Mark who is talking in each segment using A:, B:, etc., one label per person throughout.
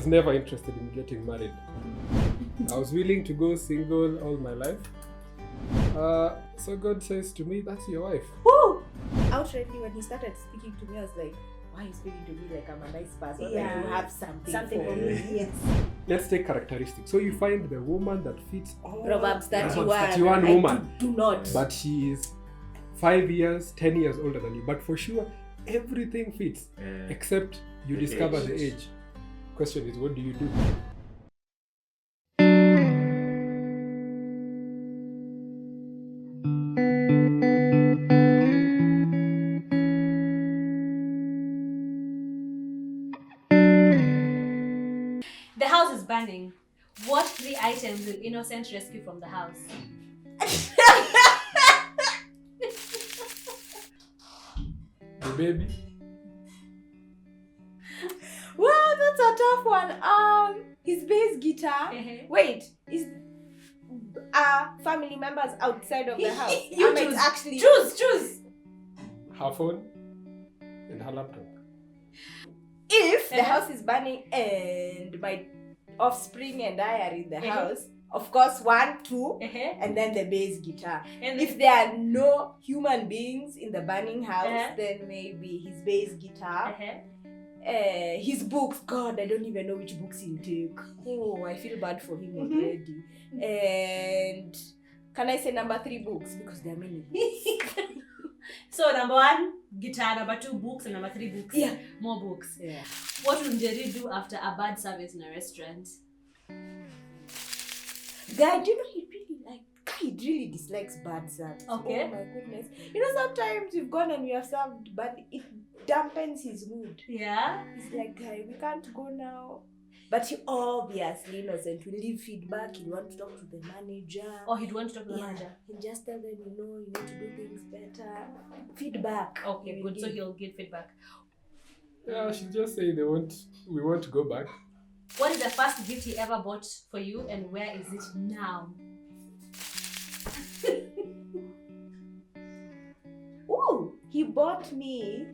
A: never interested in getting married. I was willing to go single all my life. So God says to me, that's your wife.
B: Woo! Outrightly, when he started speaking to me, I was like, why are you speaking to me like I'm a nice person?
C: Yeah.
B: Like you have something
C: for
B: me.
C: me. Yes.
A: Let's take characteristics. So you find the woman that fits all
B: Proverbs 31.
A: 31
B: I
A: woman.
B: do not.
A: But she is 5 years, 10 years older than you. But for sure, everything fits. Except you discover the age. Question is, what do you do?
C: The house is burning. What 3 items will Innocent rescue from the house?
A: The baby.
B: Wow, that's a tough one. His bass guitar. Wait, is family members outside of the house?
C: You
B: might
C: choose.
B: actually
C: Choose.
A: Her phone and her laptop.
B: If the house is burning and my offspring and I are in the house, of course 1, 2, and then the bass guitar.
C: And
B: If there are no human beings in the burning house, then maybe his bass guitar, his books. God, I don't even know which books he'll take. Oh, I feel bad for him already. And can I say number 3 books? Because there are many books.
C: So number 1, guitar. Number 2, books. And number 3, books.
B: Yeah.
C: More books.
B: Yeah.
C: What will Jerry do after a bad service in a restaurant?
B: Guy, do you know he really dislikes bad service.
C: Okay.
B: Oh my goodness. You know, sometimes you've gone and you have served, but it dampens his mood.
C: Yeah.
B: He's like, guy, we can't go now. But he obviously Innocent will leave feedback. He'll want to talk to the manager.
C: Or he'd want to talk to the manager.
B: He'll just tell them, you need to do things better. Feedback.
C: Okay, good. So he'll give feedback.
A: Yeah, she just say we want to go back.
C: What is the first gift he ever bought for you and where is it now?
B: Ooh, he bought me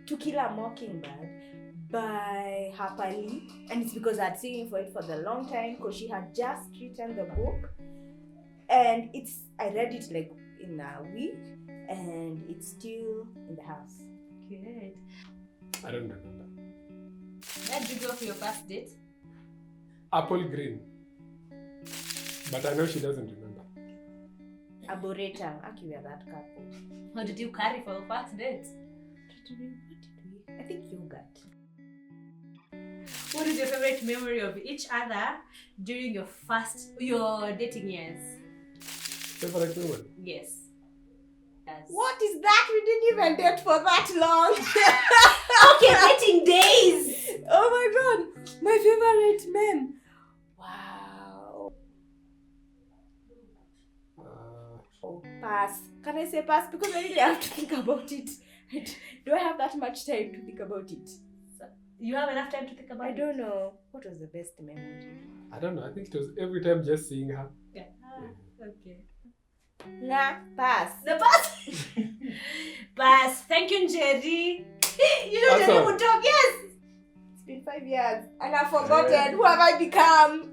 B: To Kill a Mockingbird by Harper Lee, and it's because I'd seen for it for the long time because she had just written the book, and I read it like in a week, and it's still in the house.
C: Good.
A: I don't remember.
C: Where did you go for your first date?
A: Apple green. But I know she doesn't remember.
B: Arboretum. Actually, we are that couple.
C: What did you carry for your first date?
B: What did we? I think yogurt.
C: What is your favorite memory of each other during your dating years?
A: Favorite woman?
C: Yes.
B: What is that? We didn't even date for that long.
C: Okay, dating days.
B: Oh my god, my favorite men. Wow. Pass. Can I say pass? Because I really have to think about it. Do I have that much time to think about it?
C: You have enough time to think about it?
B: I don't know. What was the best memory?
A: I don't know. I think it was every time just seeing her.
C: Yeah. Okay.
B: Nah, pass.
C: The pass. Pass. Thank you, Jerry. You know
A: Awesome.
C: Jerry would talk. Yes.
B: It's been 5 years and I've forgotten who have I become.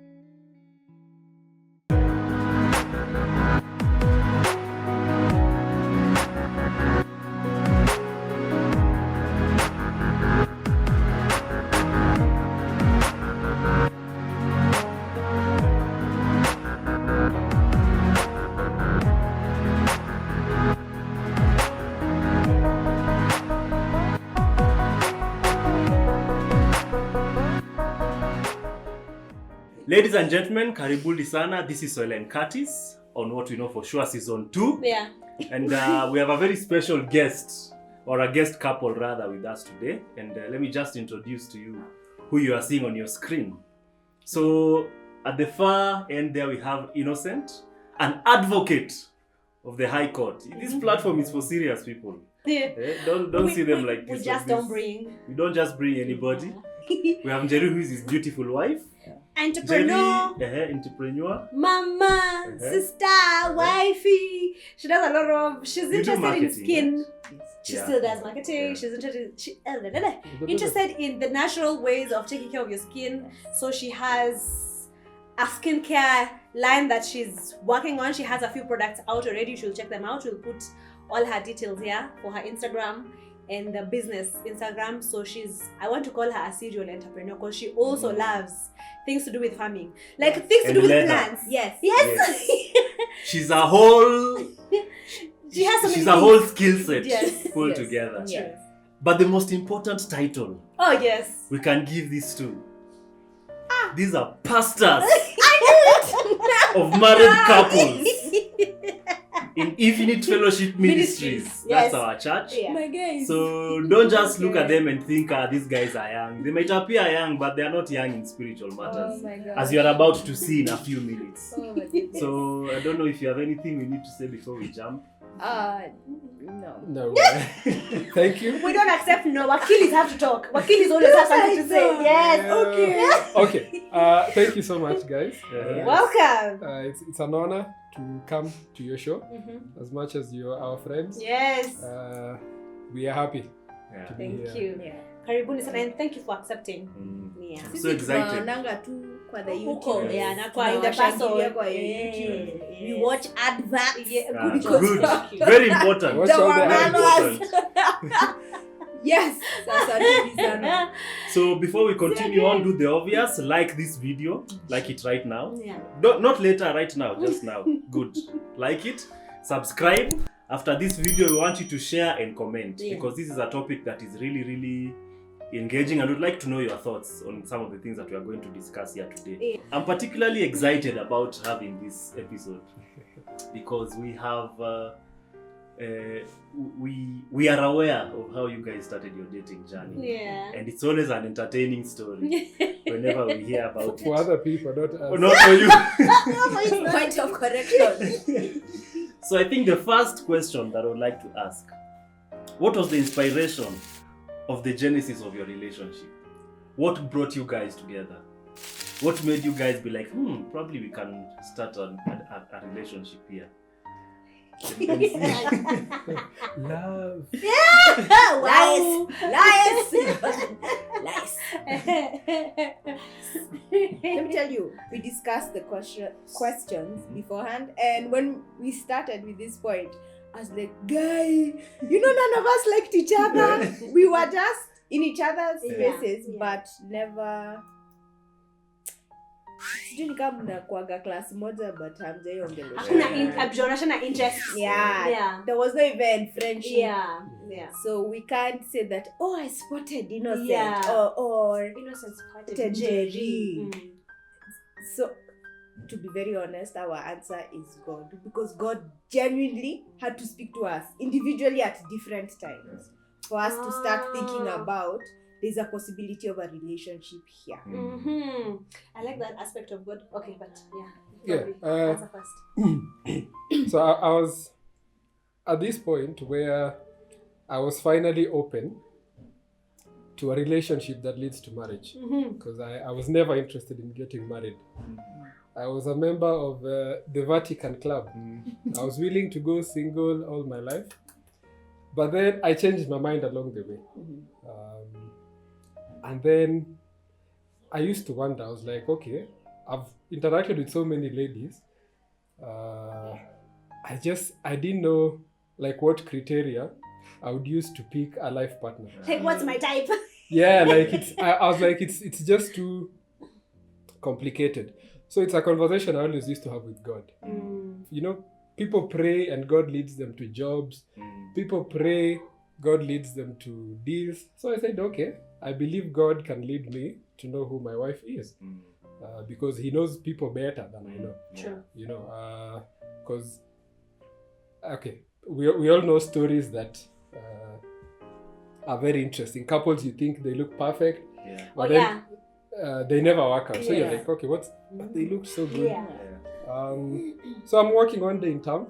D: Ladies and gentlemen, karibuni sana. This is Soila and Curtis on What We Know For Sure Season 2.
C: Yeah.
D: And we have a very special guest, or a guest couple rather, with us today. And let me just introduce to you who you are seeing on your screen. So at the far end there we have Innocent, an advocate of the High Court. This platform is for serious people.
C: Yeah.
D: Don't see them like this.
C: We just don't bring.
D: We don't just bring anybody. We have Njeri, who is his beautiful wife.
C: Entrepreneur.
D: Jerry, entrepreneur.
C: Mama, sister, wifey. She does a lot of. She's
D: You do
C: interested in
D: marketing,
C: skin.
D: right?
C: She
D: Yeah.
C: still does marketing.
D: Yeah.
C: She's interested in the natural ways of taking care of your skin. So she has a skincare line that she's working on. She has a few products out already. She'll check them out. We'll put all her details here for her Instagram and the business Instagram. So I want to call her a serial entrepreneur because she also loves things to do with farming, like things to
D: And
C: do with
D: leather.
C: plants.
B: Yes.
C: Yes.
D: She's a whole.
C: She has so many
D: She's a
C: things.
D: whole skill set
C: Yes.
D: pulled
B: Yes.
D: together.
B: Yes.
D: But the most important title
C: Oh yes.
D: we can give these two. These are pastors of married couples in Infinite Fellowship Ministries.
C: Ministries,
D: That's
C: yes.
D: our church.
C: Yeah.
B: My guys.
D: So don't just look at them and think, these guys are young. They might appear young, but they are not young in spiritual matters.
B: Oh my God.
D: As you are about to see in a few minutes.
B: Oh my goodness.
D: So I don't know if you have anything we need to say before we jump.
B: No.
A: No. Thank you.
C: We don't accept no. Wakilis have to talk. Wakilis always have something to say. Yes.
A: Okay. Thank you so much, guys.
C: Welcome.
A: It's an honor to come to your show. As much as you're our friends,
C: Yes.
A: we are happy
D: Yeah.
A: to be
C: Thank
A: here.
C: you.
B: Yeah.
C: Karibuni sana and thank you for accepting. Yeah.
D: I'm so excited.
B: Tunaonanga tu kwa the
C: Huko,
B: YouTube.
C: yeah, na kwa in the
B: Tunawashangilia
C: person.
B: kwa
C: Yeah.
B: YouTube. We
C: Yes.
B: watch adverts.
C: Yeah,
D: Ah,
C: good.
D: good. Very important.
A: Watch all the
D: Very
A: ads.
D: important.
B: Yes. Sasa hivi sana.
D: So before we continue on, do the obvious. Like this video. Like it right now.
C: Yeah.
D: Not later, right now. Just now. Good. Like it. Subscribe. After this video, we want you to share and comment.
C: Yeah.
D: Because this is a topic that is really, really engaging, and we'd like to know your thoughts on some of the things that we are going to discuss here today.
C: Yeah.
D: I'm particularly excited about having this episode because we have we are aware of how you guys started your dating journey,
C: Yeah.
D: and it's always an entertaining story whenever we hear about
A: For
D: it.
A: other people, not us.
D: Oh, not for you.
B: Point of correction.
D: So I think the first question that I would like to ask, what was the inspiration of the genesis of your relationship? What brought you guys together? What made you guys be like, probably we can start a relationship here?
A: Love.
B: Lies. Lies. Let me tell you, we discussed the questions beforehand, and when we started with this point, I was like, guy, none of us liked each other. We were just in each other's
C: Yeah.
B: spaces,
C: Yeah.
B: but never. Sijui ni kama mnakuaga class moja but hamjaiongelesha.
C: Hakuna interest.
B: Yeah.
C: Yeah.
B: There was no even friendship.
C: Yeah. Yeah.
B: So we can't say that, oh, I spotted Innocent
C: Yeah.
B: or
C: Innocence
B: spotted Jerry.
C: Mm.
B: So, to be very honest, our answer is God, because God genuinely had to speak to us individually at different times for us to start thinking about there's a possibility of a relationship here.
C: Mm-hmm. I like that aspect of God. Okay, but
A: Yeah,
C: answer first.
A: So I was at this point where I was finally open to a relationship that leads to marriage, because I was never interested in getting married. I was a member of the Vatican Club. I was willing to go single all my life, but then I changed my mind along the way. And then I used to wonder, I was like, okay, I've interacted with so many ladies. I didn't know like what criteria I would use to pick a life partner.
C: Like, what's my type?
A: Yeah, like I was like, it's just too complicated. So it's a conversation I always used to have with God. People pray and God leads them to jobs. People pray, God leads them to deals. So I said, okay, I believe God can lead me to know who my wife is. Because he knows people better than I know.
C: True.
A: Because, okay, we all know stories that are very interesting. Couples, you think they look perfect, but then they never work out. So you're like, okay, but they look so good.
C: Yeah.
A: So I'm walking one day in town,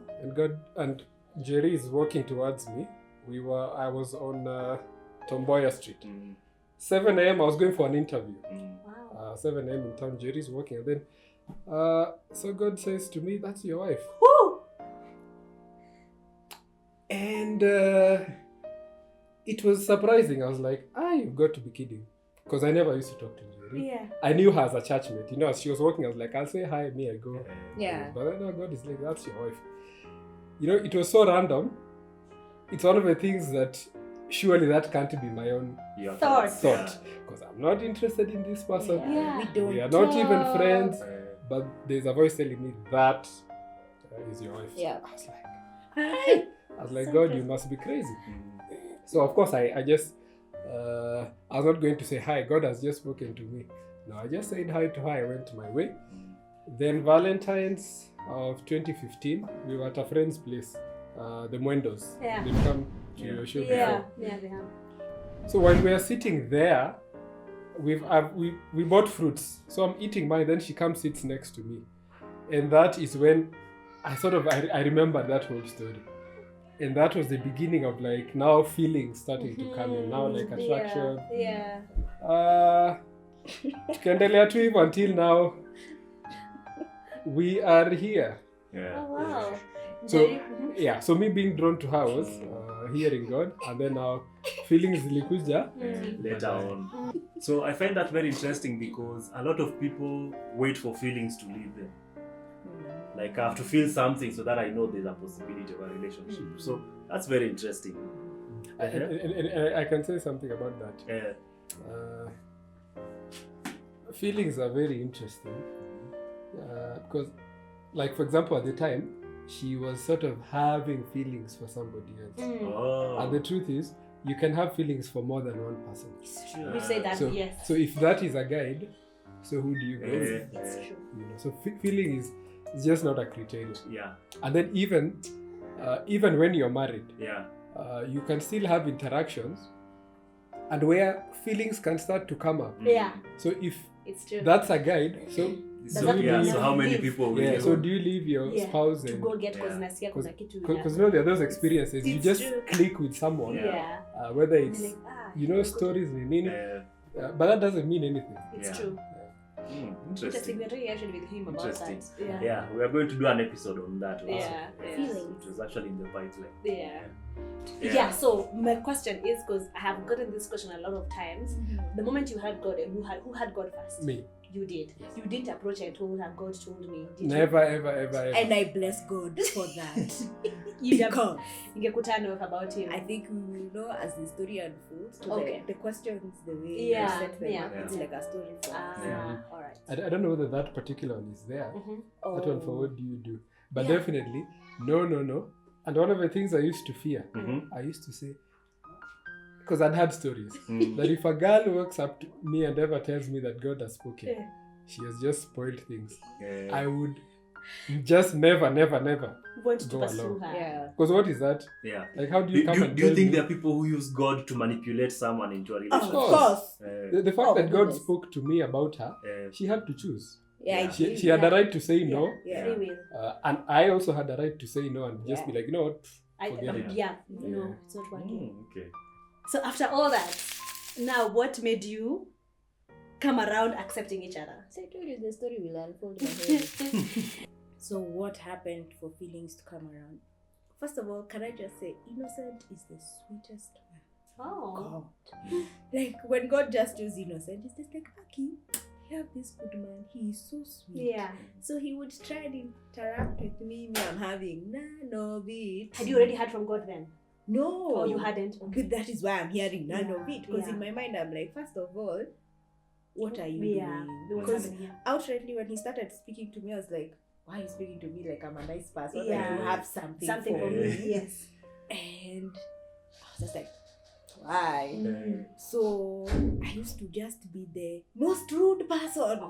A: and Jerry is walking towards me. I was on Tomboya Street. 7 a.m. I was going for an interview. 7 a.m. in town. Jerry's working, and then so God says to me, "That's your wife."
C: Woo!
A: And it was surprising. I was like, you've got to be kidding. Because I never used to talk to Jerry.
C: Yeah.
A: I knew her as a churchmate. You know, as she was working, I was like, I'll say hi, me, I go.
B: Yeah.
A: But then God is like, that's your wife. You know, it was so random. It's one of the things that surely that can't be my own
C: Thought.
A: Because I'm not interested in this person.
C: Yeah.
B: We don't
A: We are not even
B: talk.
A: friends. But there's a voice telling me that is your wife.
B: Yeah.
A: I was like,
C: So
A: God, you must be crazy. So of course I just I was not going to say hi, God has just spoken to me. No, I just said hi to her, I went my way. Then Valentine's of 2015, we were at a friend's place, the Mwendos.
C: Yeah.
A: They come to your show
C: Yeah.
A: before.
C: Yeah, they have.
A: So when we are sitting there, we bought fruits. So I'm eating mine, then she comes sits next to me. And that is when I remember that whole story. And that was the beginning of like now feelings starting to come in. Now like attraction.
C: Yeah.
A: Tukiendelea tu hivyo until now we are here.
D: Yeah.
C: Oh wow.
A: So
C: Jerry,
A: yeah, so me being drawn to her was hearing God, and then now feelings zilikuja.
D: Later on. So I find that very interesting because a lot of people wait for feelings to lead them. Like I have to feel something so that I know there's a possibility of a relationship. So that's very interesting.
A: And I can say something about that. Feelings are very interesting because, like for example, at the time, she was sort of having feelings for somebody else.
D: Oh.
A: And the truth is, you can have feelings for more than one person.
C: It's true. We say that,
A: So,
C: yes.
A: so if that is a guide, so who do you go with?
C: It's true.
A: You know, so feeling is just not a criterion.
D: Yeah.
A: And then even when you're married,
D: Yeah.
A: you can still have interactions, and where feelings can start to come up.
C: Yeah,
A: So if
C: it's true.
A: that's a guide, so
D: So,
C: that
D: yeah,
C: mean
D: so
C: you
D: how many
C: leave?
D: people will
A: yeah.
D: you
A: So do you leave your
C: Yeah,
A: spouse
C: to
A: and
C: go get
D: Yeah.
C: cause nasikia kuna kitu.
A: because you know there are those experiences you
C: It's
A: just
C: true.
A: click with someone,
C: Yeah.
A: whether
C: And
A: it's
C: like,
A: you know stories in nini, but that doesn't mean anything.
C: It's
D: Yeah.
C: true.
D: Interesting.
C: Interesting. We're talking actually with him about
D: Interesting.
C: that. Yeah.
D: Yeah, we are going to do an episode on that also.
C: Yeah.
B: Feelings.
D: It was actually in the pipeline.
C: Yeah. So my question is, because I have gotten this question a lot of times. The moment you had God, who had God first?
A: Me,
C: You did. You didn't approach her and told her God told me. Did
A: never, ever.
B: And I bless God for that.
C: You
B: Because
C: ingekutana about him.
B: I think we will know as the story unfolds.
C: Okay.
B: The questions, the way
C: Yeah,
B: you set them
C: yeah.
B: up, it's like a story for us.
A: Yeah.
C: All right.
A: I don't know whether that particular one is there. That one for what do you do? But
C: Yeah.
A: definitely, no. And one of the things I used to fear,
D: Mm-hmm.
A: I used to say, because I'd had stories, that if a girl walks up to me and ever tells me that God has spoken,
C: Yeah.
A: she has just spoiled things.
D: Yeah.
A: I would just never
C: Want to
A: go
C: pursue
A: along.
C: her.
B: Yeah.
A: Because what is that?
D: Yeah.
A: Like, how do
D: Do,
A: you come
D: do,
A: and
D: do you
A: tell
D: think
A: me?
D: there are people who use God to manipulate someone into a
B: Of
D: relationship?
B: course.
A: The fact
B: Oh,
A: that God
B: goodness.
A: spoke to me about her, she had to choose.
B: Yeah,
D: Yeah.
A: She had the right to say no,
B: Yeah.
C: Free will.
A: and I also had the right to say no and just
B: Yeah.
A: be like, you know what? Forget it.
C: Yeah. No, it's not working.
D: Okay.
C: So after all that, now what made you come around accepting each other?
B: So I told you the story will unfold ahead. So what happened for feelings to come around? First of all, can I just say, Innocent is the sweetest man.
C: Oh.
B: God. Like when God just used Innocent, it's just like, Aki, you have this good man. He is so sweet.
C: Yeah.
B: So he would try and interact with me. I'm having none of it.
C: Had you already heard from God then?
B: No.
C: Oh, you hadn't?
B: But that is why I'm hearing none of it. Because
C: Yeah.
B: in my mind, I'm like, first of all, what are you
C: Yeah.
B: doing?
C: What's
B: Because
C: happening here?
B: outrightly, when he started speaking to me, I was like, why are you speaking to me like I'm a nice person?
C: Yeah.
B: Like you have something,
C: Something for me. Yes.
B: And I was just like, why?
D: Mm.
B: So I used to just be the most rude person.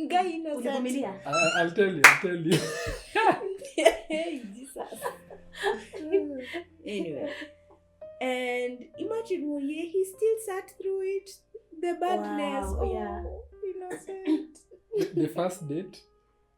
B: Guy innocent.
C: Ulivumilia?
A: I'll tell you.
B: Hey, Jesus. Anyway. And imagine, he still sat through it. The badness.
C: Wow,
B: Oh,
C: yeah.
B: innocent.
A: The first date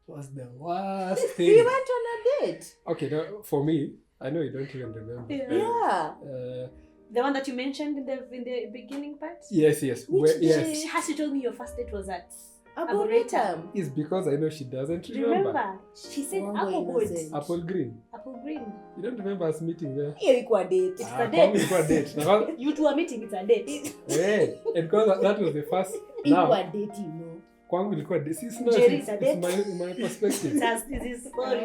A: was the worst
B: We
A: thing.
B: went on a date.
A: Okay, now, for me, I know you don't even remember.
B: Yeah.
C: The one that you mentioned in the beginning part?
A: Yes.
B: Which
A: Yes.
C: She told me your first date was at
B: Arboretum.
A: It's because I know she doesn't remember.
C: Remember? She said
B: Wango
C: apple woods.
B: innocent.
A: Apple Green.
C: Apple green.
A: You don't remember us meeting there?
B: Hiyo ilikuwa date.
C: It's
A: Ah,
C: a
A: kwangu
C: date.
A: ilikuwa date. Na kwanza-
C: You two are meeting, it's a date.
A: and because that was the first.
B: Ilikuwa
A: Now,
B: date, you know.
A: kwangu ilikuwa date. It's not.
C: Jerry,
A: It's
C: it's a date.
A: my perspective.
C: That's this is story.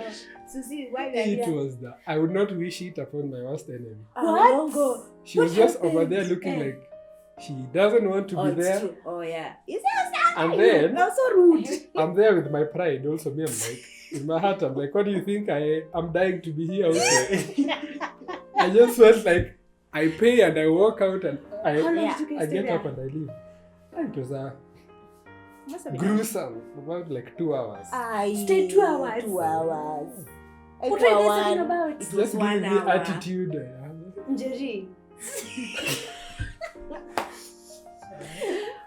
B: Susie, why are
A: It
B: you
A: was that. I would not wish it upon my worst enemy.
B: What?
A: She was
B: What
A: just over
B: happened?
A: there looking
B: Eh.
A: like she doesn't want to
B: Oh,
A: be
B: it's
A: there.
B: true. Oh, yeah. Is that
A: And then
B: That's so rude.
A: I'm there with my pride also. Me, I'm like, in my heart, I'm like, what do you think? I'm dying to be here also. I just felt like I pay and I walk out and
C: How long
B: Yeah.
C: did you
A: I
C: guys stay
A: get
C: there?
A: up and I leave. And it was
B: Must have been
A: gruesome, about like 2 hours.
C: Stay 2 hours.
B: 2 hours.
C: What are you guys talking about?
B: It was
A: Just giving
B: 1
A: me
B: hour.
A: attitude.
C: Njeri.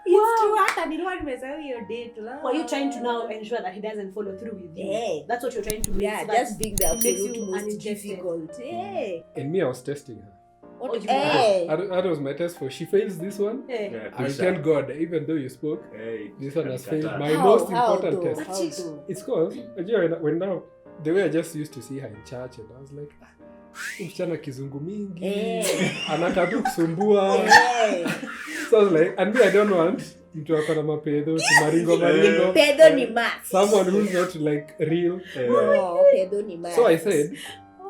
B: It's true. Hata nilikuwa nimesahau hiyo date.
C: Were you trying to now ensure that he doesn't follow through with you?
B: Yeah.
C: That's what you're trying to do.
B: Yeah,
C: so that
B: just being the
C: it makes
B: absolute
C: you
B: most
C: uninterested.
B: difficult. Yeah.
A: And me, I was testing her.
C: What you
B: Hey.
A: That was my test for. She fails this one.
C: Yeah.
D: Yeah,
A: I'll
D: push
A: tell
D: up.
A: God, even though you spoke,
D: Hey,
A: this one has failed my
B: How?
A: most
B: How
A: important
B: though?
A: test.
B: How though?
A: It's called, when now, the way I just used to see her in church, and I was like, msichana kizungu mingi, anakaa tu kusumbua.
B: Yeah.
A: So I was like, and me, I don't want mtu ako na mapedo, maringo.
B: Pedo ni max.
A: Someone who's not like real.
B: No, pedo ni max.
A: So I said,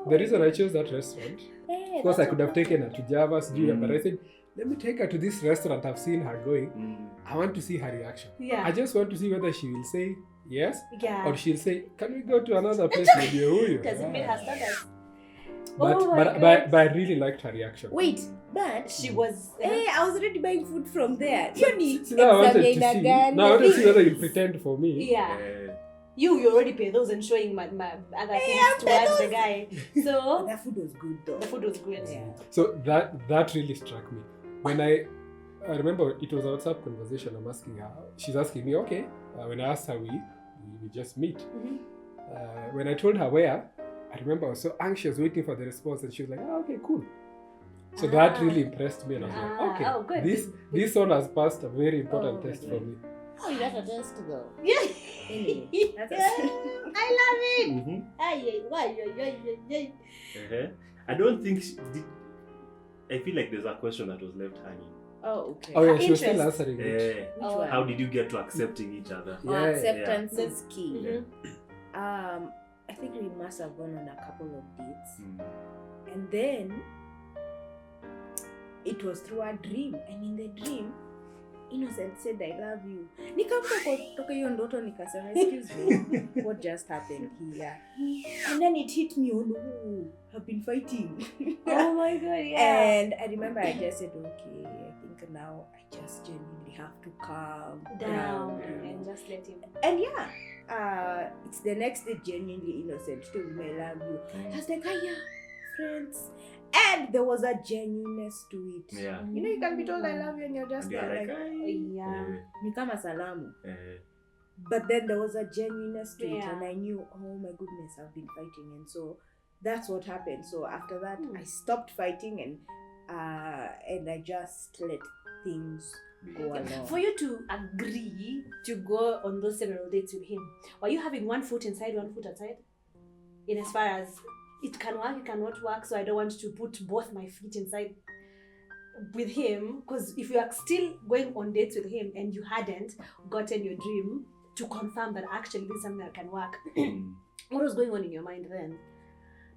A: the reason I chose that restaurant,
B: Yeah,
A: of course I
B: that's
A: could have taken her to Java's,
D: Mm.
A: but I said, let me take her to this restaurant I've seen her going.
D: Mm.
A: I want to see her reaction.
C: Yeah.
A: I just want to see whether she will say yes
C: Yeah.
A: or she'll say, can we go to another place? Maybe huyu.
C: Does it meet her standards?
A: But,
C: Oh my
A: but,
C: God.
A: but, but I really liked her reaction.
B: Wait, but
C: She was.
B: hey, I was already buying food from there. You need
A: So now I wanted to
B: examine
A: see.
B: again.
A: Now I wanted to see whether you pretend for me.
C: Yeah.
D: Eh,
C: You already pay those and showing my other things towards the guy. So
B: That food was good though.
C: the food was good.
B: Yeah.
A: So that really struck me. When I remember it was a WhatsApp conversation. I'm asking her. She's asking me, okay. When I asked her, we just meet.
C: Mhm.
A: When I told her where, I remember I was so anxious waiting for the response, and she was like, oh, okay, cool. So that
C: Ah.
A: really impressed me, and I was
C: Ah,
A: like, okay,
C: oh, good.
A: this one has passed a very important
B: Oh,
A: test
B: okay.
A: for me.
B: Oh, you got a test though.
C: Yeah.
B: Anyway, that's
C: I love it.
D: mhm.
C: Ay, ay, ay, ay, ay.
D: I don't think I feel like there's a question that was left hanging.
B: Oh, okay.
A: Oh yeah, she was still
C: Interest.
A: answering it.
D: Eh,
B: Which
C: Oh.
B: one?
D: how did you get to accepting each other?
B: Oh,
A: Yeah,
B: acceptance
C: yeah.
B: is key.
C: Mhm.
B: I think we must have gone on a couple of dates,
D: Mm.
B: and then it was through a dream, and in the dream, Innocent said, "I love you." Nikamka kutoka hiyo ndoto nikasema, "Excuse me, what just happened here?" And then it hit me, "Oh no, I've been fighting."
C: Oh my god, yeah.
B: And I remember I just said, "Okay, I think now I just genuinely have to calm
C: Down
B: down."
C: and just let him.
B: And yeah, it's the next day, genuinely Innocent told me, "I love you." I was like, "Ah, yeah, friends." And there was a genuineness to it.
D: Yeah.
B: You know, you can be told I love you and you're just
D: And you're
B: there
D: like,
B: like,
C: Yeah.
B: ni kama salamu.
D: eh,
B: But then there was a genuineness to it,
C: Yeah.
B: and I knew, oh my goodness, I've been fighting, and so that's what happened. So after that,
C: Hmm.
B: I stopped fighting, and I just let things go along.
C: For you to agree to go on those several dates with him, were you having one foot inside, one foot outside? In as far as it can work, it cannot work, so I don't want to put both my feet inside with him. Because if you are still going on dates with him and you hadn't gotten your dream to confirm that actually this is something that can work,
D: mm.
C: what was going on in your mind then?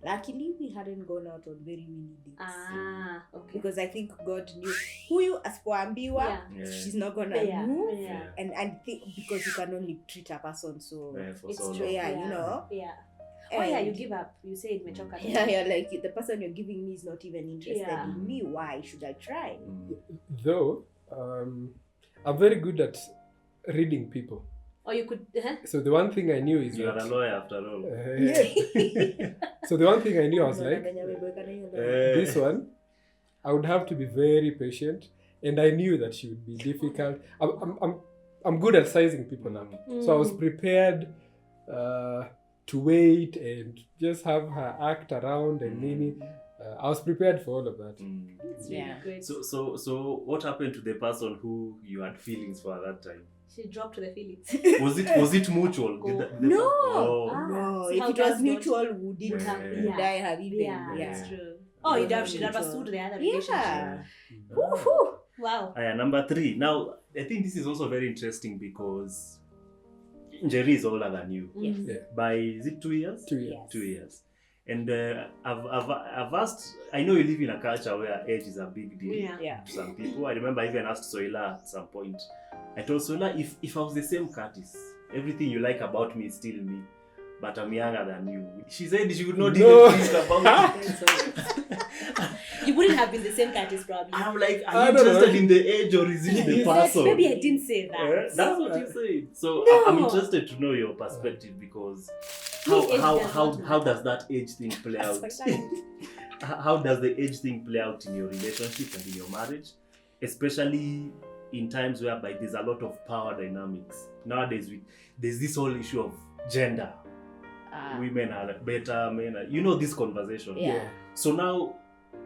B: Luckily, we hadn't gone out on very many dates.
C: Ah, okay.
B: Because I think God knew huyu asipoambiwa,
C: Yeah.
D: Yeah.
B: she's not gonna
C: Yeah.
B: move.
C: Yeah.
B: And I think because you can only treat a person so
D: Yeah, for
C: It's
D: so
C: true.
D: long.
B: yeah, you know.
C: Yeah. Oh yeah, you
B: And-
C: give up. You say it mechoka.
B: Yeah, you're like, the person you're giving me is not even interested
C: Yeah.
B: in me. Why should I try?
D: Mm.
A: Though I'm very good at reading people.
C: Or you could
A: So the one thing I knew is
D: You are a
A: that.
D: lawyer after all.
A: So the one thing I knew, I was like,
D: Eh,
A: this one, I would have to be very patient, and I knew that she would be difficult. I'm good at sizing people up, so I was prepared to wait and just have her act around and nini. I was prepared for all of that.
C: It's
B: Yeah.
C: really great.
D: So what happened to the person who you had feelings for at that time?
C: She dropped the feelings.
D: Was it mutual?
C: Go.
B: No.
D: Oh.
B: No,
C: See
B: if
C: how
B: it was
C: does
B: mutual, would it
D: Yeah.
B: would I have even?
C: Yeah,
B: Yeah.
C: that's true. Oh, you
B: Yeah.
C: should have pursued the other
B: Yeah.
C: relationship.
B: Woohoo.
C: Wow.
D: Number 3. Now, I think this is also very interesting because Jerry is older than you.
B: Yes.
A: Yeah.
D: By, is it 2 years?
A: 2 years.
B: Yes.
D: 2 years. And I've asked, I know you live in a culture where age is a big deal
C: Yeah.
B: Yeah.
D: to some people. I remember I even asked Soila at some point. I told Soila, if I was the same Curtis, everything you like about me is still me, but I'm younger than you. She said she would not
A: No.
D: even think about it.
C: You wouldn't have been the same Curtis, probably.
D: I'm like,
A: I
D: are you
A: don't know.
D: interested in the age or is it the
B: You said
D: person?
C: Maybe I didn't say that.
D: Yeah, that's what you said. So
C: No.
D: I'm interested to know your perspective because
C: Me, age does not
D: how
C: matter.
D: does that age thing play out? How does the age thing play out in your relationship and in your marriage, especially in times whereby there's a lot of power dynamics nowadays? There's this whole issue of gender. Women are better, men are, this conversation.
B: Yeah.
D: So now,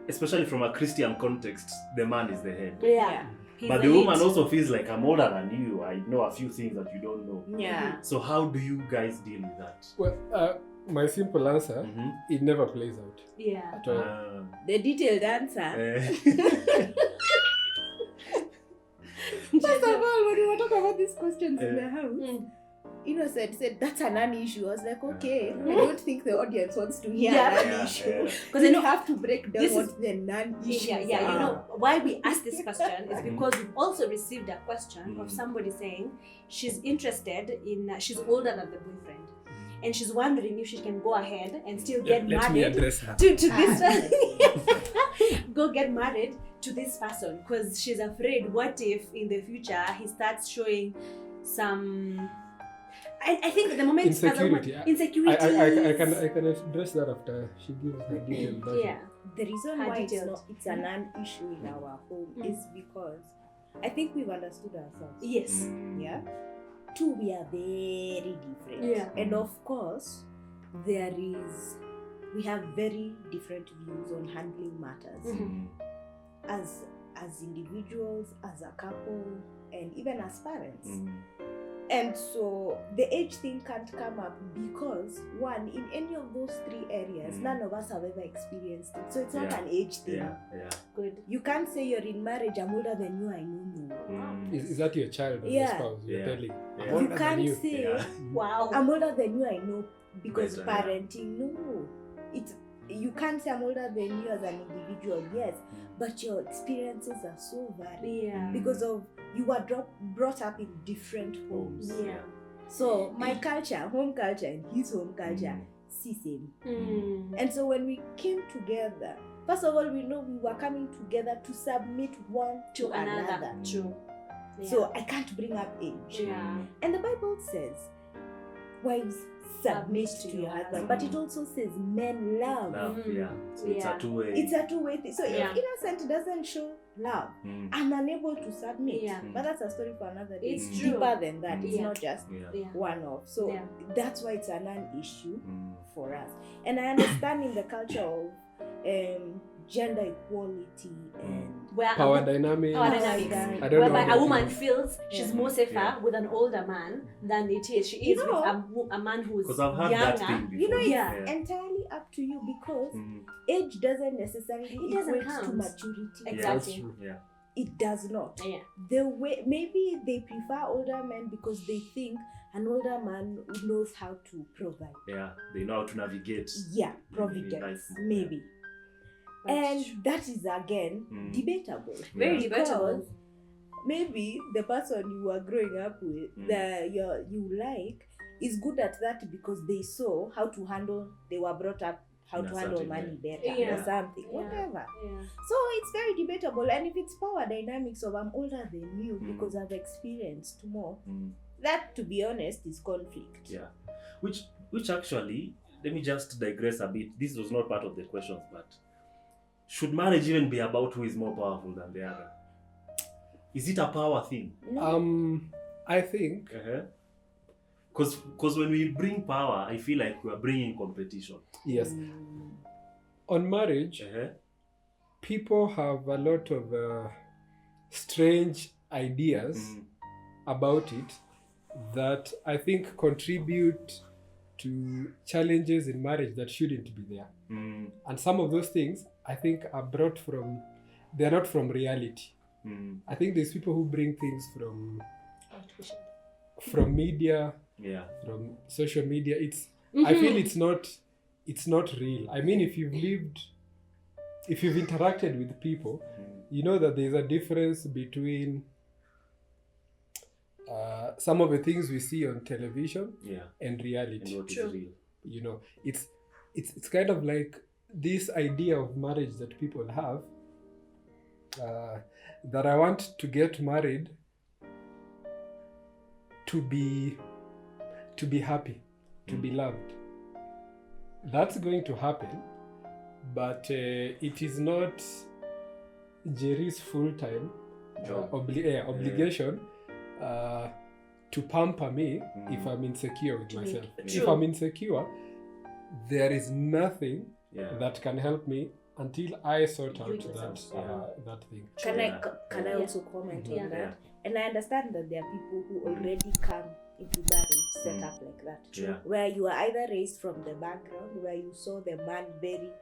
D: especially from a Christian context, the man is the head.
C: Yeah. He's
D: But
C: the
D: the woman
C: lead.
D: also feels like, I'm older than you. I know a few things that you don't know.
B: Yeah.
D: So how do you guys deal with that?
A: Well, my simple answer, it never plays out
C: Yeah.
A: at all.
B: The detailed answer.
D: Eh,
B: First of all, when we were talking about these questions in the house,
C: Mm.
B: said that's a non-issue. I was like, okay, I don't think the audience wants to hear
C: Yeah.
B: a
D: Yeah,
B: non-issue.
D: yeah.
C: Because
B: Then
C: I
B: you
C: know
B: have to break down
C: this
B: what the non-issues
C: Yeah,
B: are.
C: you know why we asked this question is
D: Mhm.
C: because we've also received a question of
D: Mhm.
C: somebody saying she's interested in, she's older than the boyfriend, and she's wondering if she can go ahead and still get
A: Let me
C: married
A: address her.
C: to this go get married to this person because she's afraid what if in the future he starts showing some. I think the moment
A: Insecurity.
C: insecurity.
A: I can address that after she gives her detailed version.
C: Yeah.
B: The reason
C: How
B: why
C: detailed?
B: it's a non-issue in our home is because I think we've understood ourselves.
C: Yes.
B: Yeah. Two, we are very different.
C: Yeah.
B: And of course, we have very different views on handling matters as individuals, as a couple, and even as parents. And so the age thing can't come up because, one, in any of those 3 areas, none of us have ever experienced it. So it's not
D: Yeah.
B: an age thing.
D: Yeah.
C: Good.
B: You can't say you're in marriage, I'm older than you, I know you.
A: Is that your child or
B: Yeah.
A: your spouse? You're
D: Yeah.
A: telling.
D: Yeah.
A: I'm
B: You
A: older than
B: can't
A: you.
B: say,
D: Yeah.
C: Wow.
B: I'm older than you, I know, because
D: Better, yeah.
B: parenting, no. You can't say I'm older than you as an individual, yes, but your experiences are so varied
C: Yeah.
B: because of you were brought up in different homes.
C: Yeah.
B: So my culture, home culture, and his home culture, see same. And so when we came together, first of all, we know we were coming together to submit one to another.
C: True.
B: So I can't bring up age.
C: Yeah.
B: And the Bible says, wives, submit to your husband. But it also says, men love.
D: Love, yeah. So it's
C: Yeah.
D: a two-way.
B: It's a two-way thing. So
C: Yeah.
B: if innocent doesn't show love, I'm unable to submit.
C: Yeah.
B: But that's a story for another day.
C: It's
B: Deeper
C: true.
B: than that. It's
C: Yeah.
B: not just
D: Yeah.
C: Yeah.
B: one off. So
C: Yeah.
B: that's why it's a non-issue for us. And I understand in the culture of gender equality and
C: Where
A: Power dynamics.
C: Power
B: Power
C: dynamics.
B: dynamics.
A: I don't know
C: whereby
A: about
C: a woman
A: you.
C: feels she's
B: Yeah.
C: more safer
D: Yeah.
C: with an older man than it is. She
B: You
C: is
B: know-
C: with a man who's
D: Because I've heard
C: younger.
D: that thing before.
B: you know, it's
C: Yeah.
B: entirely up to you because
D: Mm.
B: age doesn't necessarily
C: It doesn't
B: equate to
C: count.
B: maturity.
C: Exactly.
A: That's true.
D: Yeah.
B: It does not.
C: Yeah.
B: The way maybe they prefer older men because they think an older man knows how to provide.
D: Yeah. They know how to navigate.
B: Yeah,
D: life.
B: providence,
D: Yeah.
B: maybe.
C: But
B: And that is again debatable.
C: very
D: Yeah.
C: debatable.
B: Because maybe the person you were growing up with, you like, is good at that because they saw how to handle. They were brought up how
D: Yeah,
B: to handle
D: something,
B: money better
C: Yeah.
B: or something,
C: Yeah.
B: whatever.
C: Yeah.
B: So it's very debatable. And if it's power dynamics of I'm older than you because I've experienced more, that, to be honest, is conflict.
D: Yeah. Which actually, let me just digress a bit. This was not part of the questions, but should marriage even be about who is more powerful than the other? Is it a power thing?
B: No.
A: I think
D: Because when we bring power, I feel like we are bringing competition.
A: yes. on marriage, people have a lot of strange ideas about it that I think contribute to challenges in marriage that shouldn't be there. And some of those things, I think, are brought from, they're not from reality. I think there's people who bring things from media, from social media. I feel it's not real. I mean, if you've interacted with people, you know that there's a difference between some of the things we see on television and reality.
D: And what is real.
A: You know, it's kind of like this idea of marriage that people have, that I want to get married to be happy, to be loved. That's going to happen, but it is not Jerry's full-time obligation to pamper me if I'm insecure with myself. If I'm insecure, there is nothing that can help me until I sort out that thing.
B: Can I also comment on that? And I understand that there are people who already come into marriage set up like that, where you are either raised from the background where you saw the man very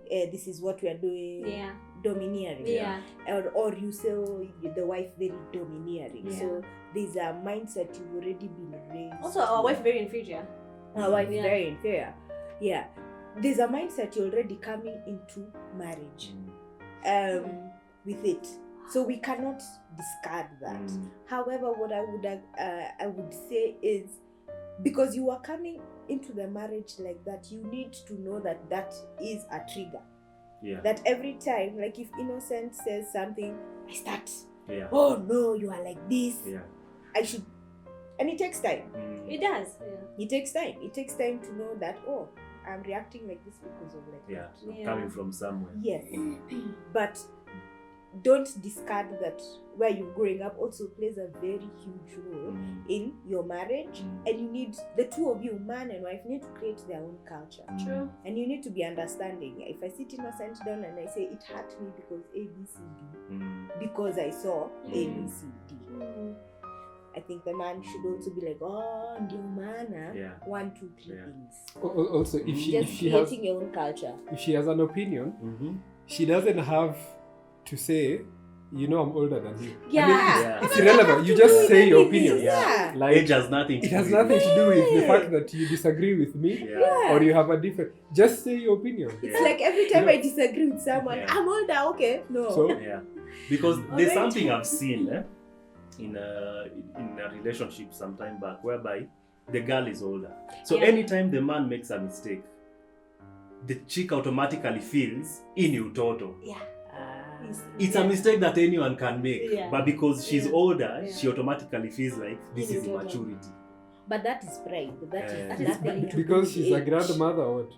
B: this is what we are doing, domineering, or you saw the wife very domineering. So there's a mindset you've already been raised.
C: Also, our wife very inferior.
B: Our wife very inferior. Yeah, there's a mindset you're already coming into marriage with it. So we cannot discard that. However, what I would say is, because you are coming into the marriage like that, you need to know that that is a trigger. That every time, like if Innocent says something, I start, oh no, you are like this. I should, and it takes time.
C: It does.
B: It takes time. It takes time to know that, oh, I'm reacting like this because of like that.
D: Coming from somewhere.
B: Yes. But don't discard that where you're growing up also plays a very huge role in your marriage, and you need, the two of you, man and wife, need to create their own culture.
C: True.
B: And you need to be understanding. If I sit Innocent down and I say it hurt me because A, B, C, D, because I saw A, B, C, D, I think the man should also be like, oh, ndio maana 1, 2, 3 things.
A: Also, if she
B: creating
A: has
B: your own culture.
A: If she has an opinion, she doesn't have to say, you know, I'm older than you. I mean, it's irrelevant. You just say your opinion.
D: Like, age has nothing to
A: do with it. It has nothing to do with the fact that you disagree with me or you have a different. Just say your opinion.
B: It's like every time I disagree with someone, I'm older, okay? No.
A: So,
D: because there's something I've seen in a relationship some time back, whereby the girl is older. So anytime the man makes a mistake, the chick automatically feels in utoto. It's a mistake that anyone can make, but because she's older, she automatically feels like this is maturity.
B: But that is pride. That is nothing to
A: because
B: do
A: she's
B: with
A: a grandmother or what?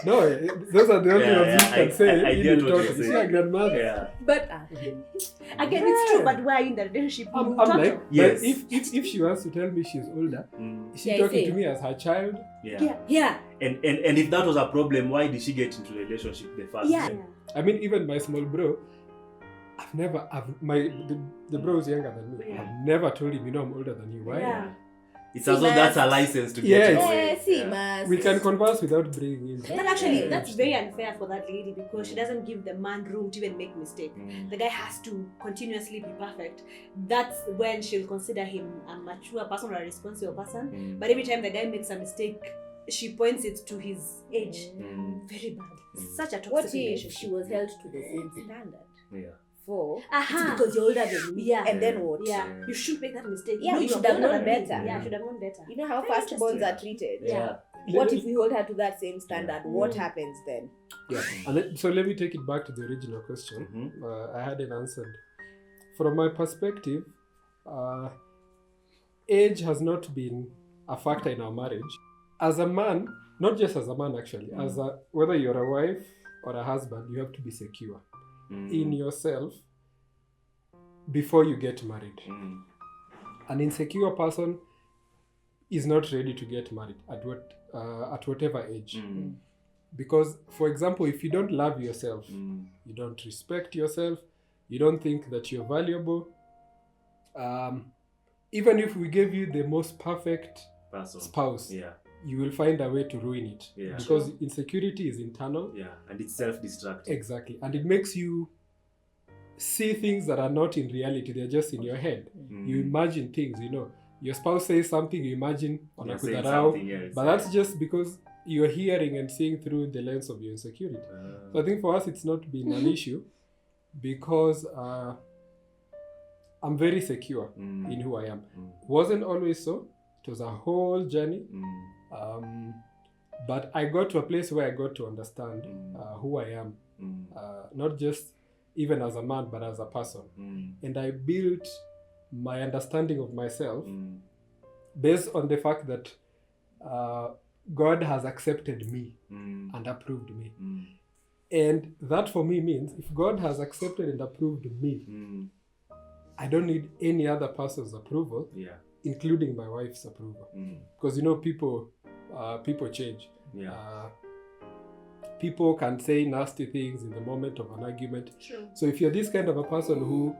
A: No, those are the only ones you can say.
D: I get what you're saying.
A: She's a grandmother.
C: But again, it's true. But why in the relationship?
A: I'm like, yes. If she wants to tell me she's older, is she talking to me as her child?
D: And if that was a problem, why did she get into a relationship the first time?
A: I mean, even my small bro, the bro is younger than me. I've never told him, you know, I'm older than you. Why?
D: It's as though that's a license to get away.
A: We can converse without bringing in.
C: But actually, that's very unfair for that lady, because she doesn't give the man room to even make mistakes. The guy has to continuously be perfect. That's when she'll consider him a mature person or a responsible person. But every time the guy makes a mistake, she points it to his age. Very bad. Such a toxic relationship.
B: What if she was held to the same standard?
C: It's
B: because you're older than me. And then what?
C: You should make that mistake.
B: You should have known better.
C: You should have known better.
B: You know how firstborns are treated? What if we hold her to that same standard? What happens then?
A: And so let me take it back to the original question. I hadn't answered. From my perspective, age has not been a factor in our marriage. As a man, not just as a man actually, whether you're a wife or a husband, you have to be secure in yourself before you get married. An insecure person is not ready to get married at whatever age. Because, for example, if you don't love yourself, you don't respect yourself, you don't think that you're valuable, even if we gave you the most perfect spouse, you will find a way to ruin it. Because insecurity is internal.
D: And it's self-destructive.
A: Exactly. And it makes you see things that are not in reality, they're just in your head. You imagine things, your spouse says something, you imagine but that's just because you're hearing and seeing through the lens of your insecurity. So I think for us it's not been an issue because I'm very secure in who I am. Wasn't always so. It was a whole journey. But I got to a place where I got to understand who I am. Not just even as a man, but as a person. And I built my understanding of myself based on the fact that God has accepted me and approved me. And that for me means if God has accepted and approved me, I don't need any other person's approval, including my wife's approval. Because people change. People can say nasty things in the moment of an argument.
C: True.
A: So if you're this kind of a person who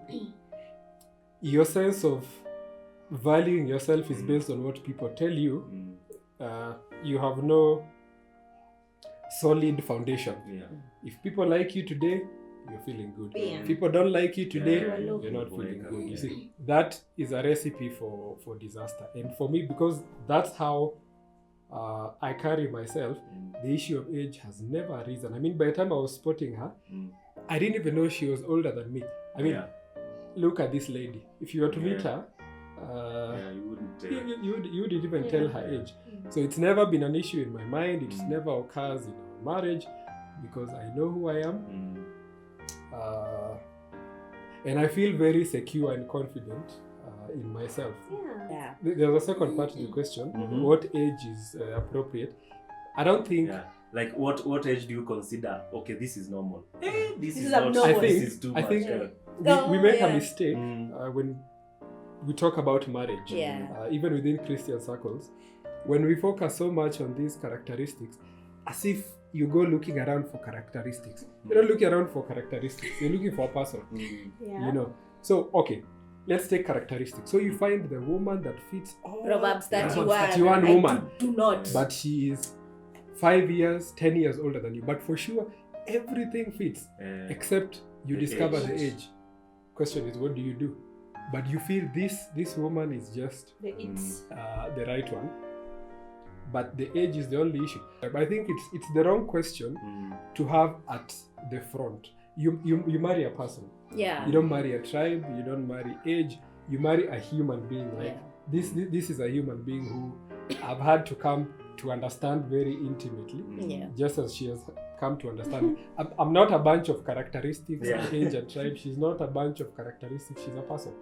A: your sense of valuing yourself is based on what people tell you, you have no solid foundation. If people like you today, you're feeling good. If people don't like you today, you're not feeling good. You see, that is a recipe for disaster. And for me, because that's how I carry myself, the issue of age has never arisen. I mean, by the time I was spotting her, I didn't even know she was older than me. I mean, look at this lady. If you were to meet her, you wouldn't even tell her age. So it's never been an issue in my mind. It never occurs in our marriage because I know who I am. And I feel very secure and confident in myself. There's a second part to the question. What age is appropriate? I don't think...
D: Like what age do you consider, okay, this is normal? This is
C: abnormal.
D: This is too much.
A: I think we make a mistake when we talk about marriage, even within Christian circles, when we focus so much on these characteristics, as if you go looking around for characteristics. You're not looking around for characteristics. You're looking for a person. So, okay, let's take characteristics. So you find the woman that fits all...
B: Proverbs 31
A: woman.
B: Do not.
A: But she is 5 years, 10 years older than you. But for sure, everything fits, except you discover the age. Question is, what do you do? But you feel this woman is just the right one. But the age is the only issue. I think it's the wrong question to have at the front. You marry a person. You don't marry a tribe. You don't marry age. You marry a human being. Like this is a human being who I've had to come to understand very intimately. Just as she has come to understand. I'm not a bunch of characteristics of age and tribe. She's not a bunch of characteristics. She's a person.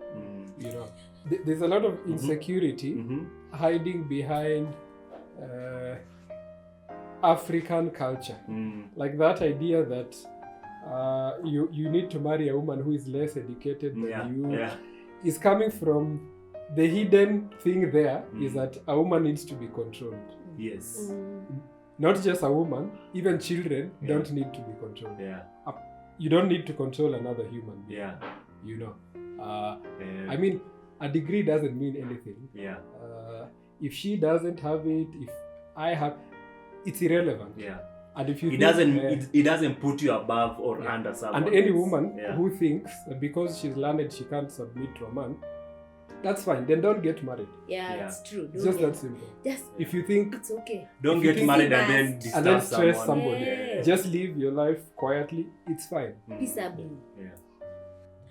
A: There's a lot of insecurity hiding behind African culture, like that idea that you need to marry a woman who is less educated than you is coming from the hidden thing there is that a woman needs to be controlled. Not just a woman, even children don't need to be controlled. You don't need to control another human being. I mean, a degree doesn't mean anything. If she doesn't have it, if I have, it's irrelevant. And if you
D: it doesn't put you above or under someone.
A: And any woman who thinks that because she's learned she can't submit to a man, that's fine. Then don't get married.
B: It's true.
A: It's just that simple. If you think
B: it's okay,
D: don't get married and then
A: stress somebody. Just live your life quietly. It's fine.
B: Peaceably.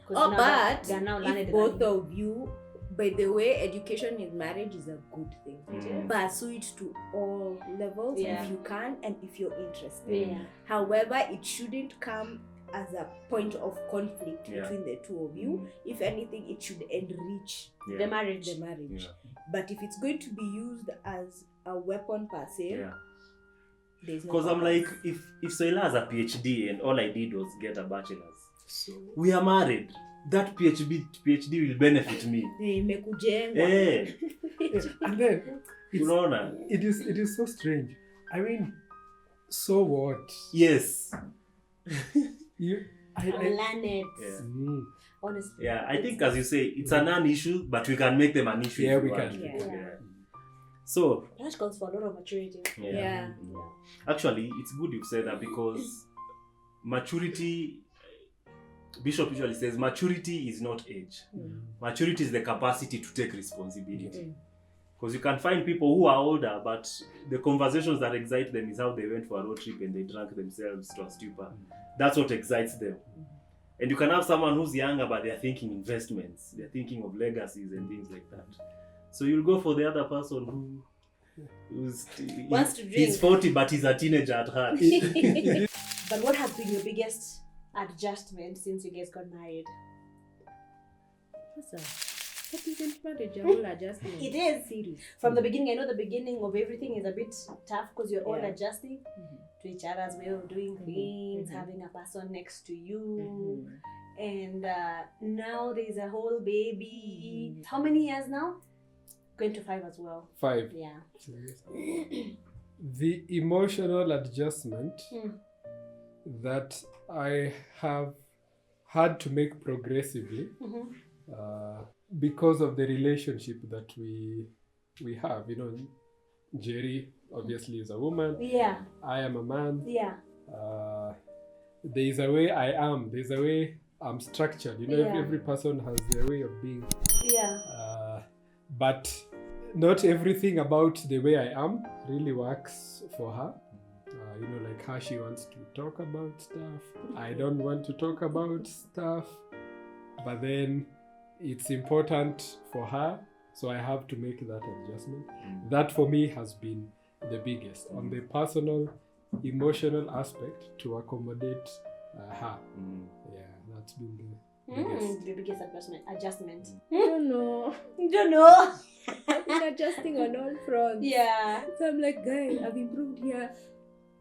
C: But
B: if both of you, by the way, education in marriage is a good thing. Pursue it to all levels if you can and if you're interested. However, it shouldn't come as a point of conflict between the two of you. If anything, it should enrich
C: the marriage.
B: But if it's going to be used as a weapon per se, there's no
D: because I'm like, if Soila has a PhD and all I did was get a bachelor's, so we are married. That PhD will benefit me.
A: And then
D: Unaona?
A: It is so strange. I mean, so what?
D: Yes.
C: I'm learned.
D: Yeah.
A: Mm.
C: Honestly.
D: Yeah, I think as you say, it's a non-issue, but we can make them an issue.
A: Yeah,
D: if
A: we
D: want.
A: can.
C: Yeah.
D: So,
C: That calls for a lot of maturity.
B: Yeah.
D: actually, it's good you've said that because maturity, Bishop usually says, maturity is not age. Maturity is the capacity to take responsibility. Because you can find people who are older, but the conversations that excite them is how they went for a road trip and they drank themselves to a stupor. That's what excites them. And you can have someone who's younger, but they're thinking investments, they're thinking of legacies and things like that. So you'll go for the other person who's
C: Wants to drink.
D: He's 40, but he's a teenager at heart.
C: But what has been your biggest adjustment since you guys got married?
B: What isn't marriage a whole adjustment?
C: It is.
B: Serious.
C: From the beginning, I know the beginning of everything is a bit tough because you're all
B: Yeah.
C: adjusting to each other's way of doing things, having a person next to you. And now there's a whole baby. How many years now? Going to 5 as well.
A: 5.
C: Yeah.
A: The emotional adjustment
C: Mm.
A: that I have had to make progressively because of the relationship that we have. You know, Jerry obviously is a woman.
C: Yeah.
A: I am a man.
C: Yeah.
A: There is a way I am. There's a way I'm structured. You know,
C: Yeah.
A: every person has their way of being.
C: Yeah.
A: But not everything about the way I am really works for her. You know, like how she wants to talk about stuff. I don't want to talk about stuff. But then it's important for her, so I have to make that adjustment. That for me has been the biggest on the personal, emotional aspect to accommodate her. Yeah, that's been the biggest.
C: The biggest adjustment.
B: I don't know.
C: You don't know.
B: I've been adjusting on all fronts.
C: Yeah.
B: So I'm like, guys, I've improved here.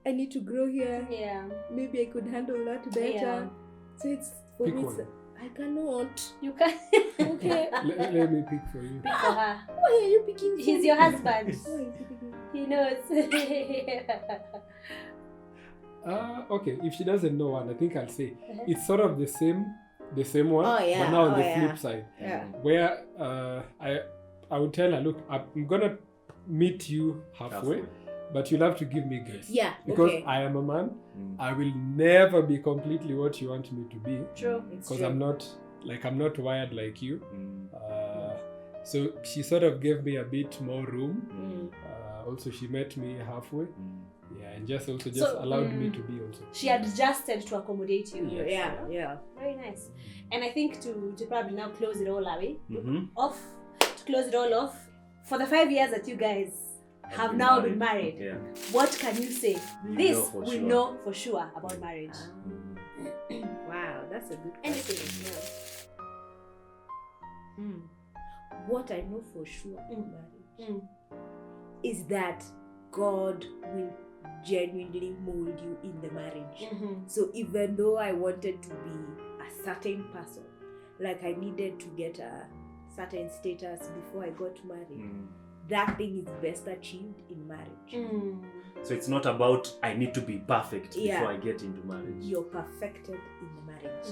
B: I need to grow here.
C: Yeah.
B: Maybe I could handle that better.
C: Yeah.
B: So it's for
A: Pick
B: me.
A: one.
B: I cannot.
C: You can
B: Okay.
A: Let me pick for you.
C: pick for her.
B: Why are you picking?
C: He's
B: for
C: your
B: me?
C: husband.
B: Why is he picking?
C: He knows.
A: Okay, if she doesn't know one, I think I'll say it's sort of the same one,
B: Oh, yeah.
A: but now on
B: Oh,
A: the
B: yeah.
A: flip side,
B: Yeah.
A: where I would tell her, look, I'm gonna meet you halfway, but you'll have to give me grace.
B: Yeah.
A: Because
B: Okay.
A: I am a man, I will never be completely what you want me to be,
C: True.
A: because I'm not wired like you. So she sort of gave me a bit more room. Also, she met me halfway. Yeah, and just allowed me to be also.
C: She adjusted to accommodate you.
A: Yes.
B: Yeah.
C: Very nice. And I think to probably now close it all away,
D: Mm-hmm.
C: to close it all off, for the 5 years that you guys have now been married,
D: Yeah.
C: what can you say?
D: We
C: This
D: know for
C: we
D: sure.
C: know for sure about marriage.
B: Wow, that's a good
C: Anything.
B: question. What I know for sure about marriage is that God will genuinely mold you in the marriage. So even though I wanted to be a certain person, like I needed to get a certain status before I got married, that thing is best achieved in marriage.
D: So it's not about I need to be perfect
B: Yeah.
D: before I get into marriage.
B: You're perfected in the marriage.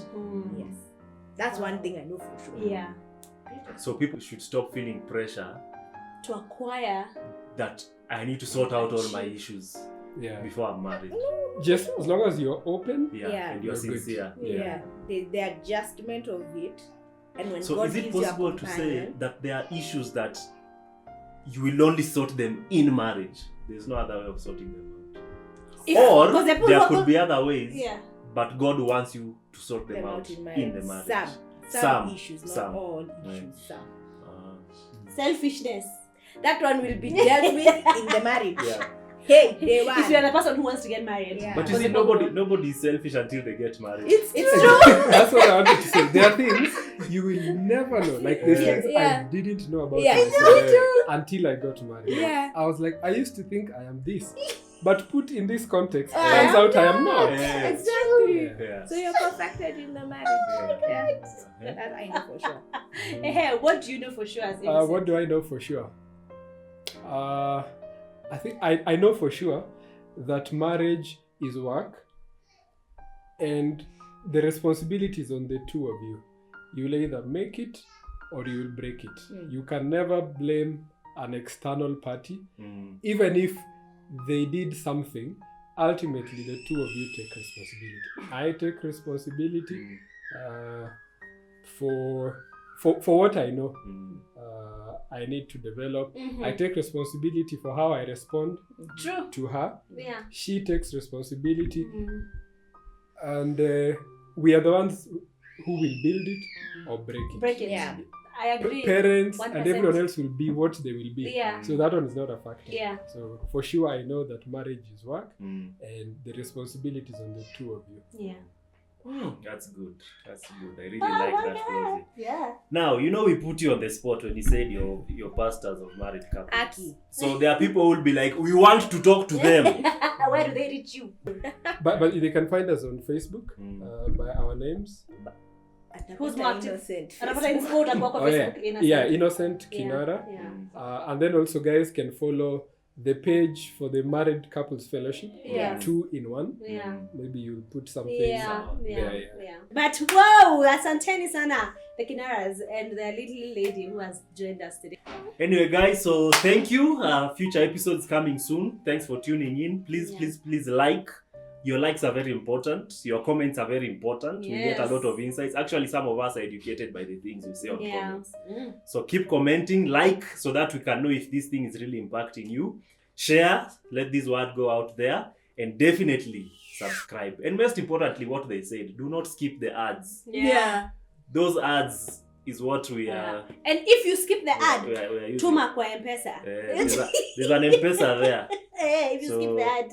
B: Yes. That's one thing I know for sure.
C: Yeah.
D: So people should stop feeling pressure
C: To acquire.
D: that I need to sort out all my issues
A: Yeah,
D: before I'm married.
A: just as long as you're open.
B: Yeah.
D: And you're
A: You're good.
D: sincere.
B: Yeah. The adjustment of it. And when
D: So
B: God
D: is it
B: gives you a
D: possible to say
B: companion,
D: that there are issues that you will only sort them in marriage? There's no other way of sorting them out. Or
C: because the people
D: there
C: who-
D: could be other ways,
C: Yeah.
D: but God wants you to sort them
B: them
D: out
B: out in
D: the marriage.
B: Some
D: Some.
B: issues, not
D: Some.
B: all
D: Right.
B: issues. Some.
C: Selfishness.
B: That one will be dealt with in the marriage.
D: Yeah.
B: Hey, day one.
C: If you're the person who wants to get married.
B: Yeah.
D: But you see, nobody is selfish until they get married.
B: It's
A: Exactly. That's what I wanted to say. There are things you will never know. Like these
D: Yeah.
A: things
B: Yeah.
A: I didn't know about
B: Yeah.
A: myself until I got married.
B: Yeah.
A: I was like, I used to think I am this, but put in this context,
B: I
A: turns
B: am
A: out I am not.
D: Yeah.
B: Exactly.
A: Yeah.
D: Yeah.
B: So you're perfected in the marriage.
D: Yeah.
B: Yeah. That I know for sure.
C: Hey, what do you know for sure as innocent?
A: What do I know for sure? I think I know for sure that marriage is work, and the responsibility is on the two of you. You'll either make it or you will break it. You can never blame an external party, even if they did something. Ultimately, the two of you take responsibility. I take responsibility for what I know. I need to develop. I take responsibility for how I respond to her.
C: Yeah.
A: She takes responsibility, and we are the ones who will build it or break it.
C: Break it.
B: Yeah.
C: I agree.
A: Parents
C: 100%.
A: and everyone else will be what they will be.
C: Yeah.
A: So that one is not a factor.
C: Yeah.
A: So for sure, I know that marriage is work,
D: Mm.
A: and the responsibility is on the two of you.
C: Yeah.
D: That's good. That's good. I really like that closing.
C: Yeah.
D: Now, we put you on the spot when you said your pastors of married couples.
B: Aki.
D: So there are people who will be like, we want to talk to them.
C: Where do they reach you?
A: But they can find us on Facebook by our names.
C: Who's marked it?
B: Innocent?
C: Anapata in sport at work on
A: Oh, yeah.
C: Facebook. Innocent.
A: Yeah, Innocent
C: Yeah.
A: Kinara.
C: Yeah.
A: And then also guys can follow the page for the Married Couples Fellowship.
C: Yeah.
A: 2-in-1.
C: Yeah.
A: Maybe you'll put something.
C: Yeah.
A: Yeah.
C: But wow, asanteni sana the Kinaras and the little lady who has joined us today.
D: Anyway, guys, so thank you. Future episodes coming soon. Thanks for tuning in. Please like. Your likes are very important. Your comments are very important. We get a lot of insights. Actually, some of us are educated by the things you say on comments. So keep commenting, like, so that we can know if this thing is really impacting you. Share, let this word go out there, and definitely subscribe. And most importantly, what they said, do not skip the ads.
C: Yeah.
D: Those ads is what we are.
C: And if you skip the ad,
D: we are using.
C: tuma kwa M-Pesa.
D: There's an M-Pesa there.
C: If you skip the ad.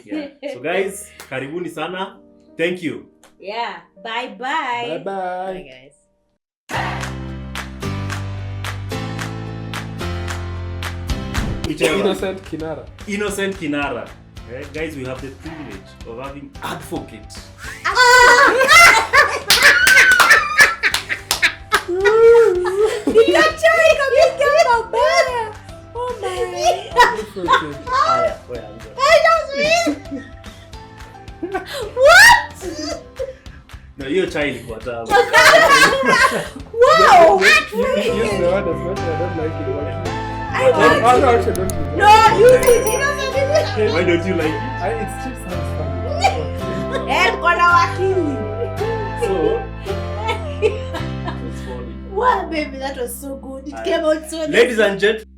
D: Yeah. So guys, karibuni sana. Thank you.
C: Yeah. Bye-bye.
A: Bye-bye.
B: Bye, guys.
A: Innocent Kinara.
D: Innocent Kinara. Guys, we have the privilege of having advocate. No, you're child, but
C: Wow!
A: You use the word as much as I don't like it.
C: I want
A: I actually don't use it.
C: No, use it. Innocent.
D: why don't you like it?
A: It still sounds funny.
C: Kona wakili.
D: So, it's funny.
C: Wow, baby, that was so good. It came out so nice.
D: Ladies and gentlemen.